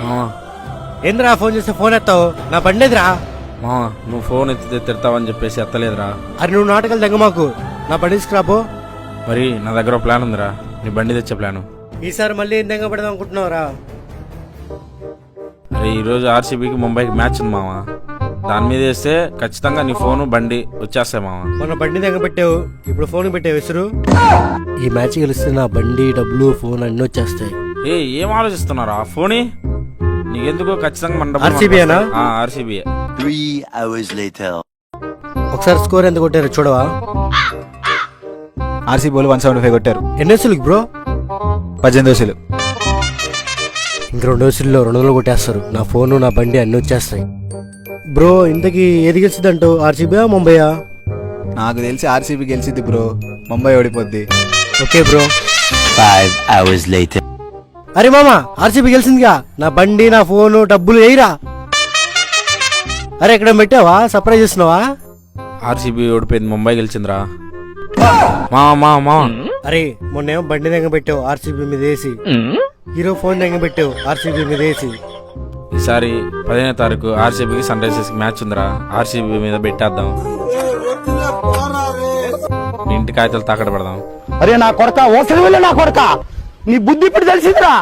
మావా ఏంద్రా ఫోన్ చేస్తే ఫోన్ ఎత్తావు? నా బండి ఎదురా? మావా నువ్వు ఫోన్ ఎత్తితే తిడతావని చెప్పేసి ఎత్తలేదురా. అరే నువ్వు నాటకాలు తెగ మాకు, నా బండి తీసుకురాపో. మరి నా దగ్గర ప్లాన్ ఉందిరా, నీ బండి తెచ్చే ప్లాను. ఈసారి మళ్ళీ ఏం తెగ పెడదాం అనుకుంటున్నావురా? అరే ఈరోజు ఆర్సీబీకి ముంబైకి మ్యాచ్ ఉంది మావా, దాని మీద వేస్తే ఖచ్చితంగా నీ ఫోను బండి వచ్చేస్తాయి మావా. మన బండి తెగ పెట్టావు, ఇప్పుడు ఫోన్ పెట్టావు విసురు. ఈ మ్యాచ్ గెలిస్తే నా బండి, డబ్బులు, ఫోన్ అన్ని వచ్చేస్తాయి. ఏం ఆలోచిస్తున్నారా? ఫోని నీకెందుకో ఖచ్చితంగా మన RCB ఏనా? ఆర్సీబీ. 3 hours later. ఒకసారి స్కోర్ ఎంత కొట్టారు చూడవా? ఆర్సీబీ వాళ్ళు 175 కొట్టారు. ఎన్ని వసూలు బ్రో? 18 వసూలు. ఇంక 2 వసూల్లో 200 కొట్టేస్తారు. నా ఫోను, నా బండి అన్ని వచ్చేస్తాయి. బ్రో ఇంతకీ ఏది గెలిచింది అంటూ, ఆర్సీబీ ముంబైయా? నాకు తెలిసి ఆర్సీబీ గెలిచిద్ది బ్రో, ముంబై ఓడిపోద్ది. Okay bro. 5 hours later. అరే మామ, ఆర్సీబీ గెలిచిందిగా, నా బండి, నా ఫోను, డబ్బులు వేయరా. అరే ఇక్కడ పెట్టావా? సర్ప్రైజ్ చేస్తున్నావా? ఆర్సీబీ ఓడిపోయింది, ముంబై గెలిచిందిరా. మావా అరే మొన్నేమో బండి దగ్గర పెట్టావు ఆర్సీబీ మీద వేసి, హీరో ఫోన్ దగ్గర పెట్టావు ఆర్సీబీ మీద వేసి. ఈసారి 15వ తారీఖు ఆర్సీబీకి సన్ రైజర్స్ మ్యాచ్ ఉందిరా, ఆర్సీబీ మీద పెట్టేద్దాం. ఇంటి కాగితాలు తాకడ పెడదాం. అరే నా కొడక, ఓసలి వెళ్ళి నా కొడక, నీ బుద్ధి ఇప్పుడు తెలిసిందిరా.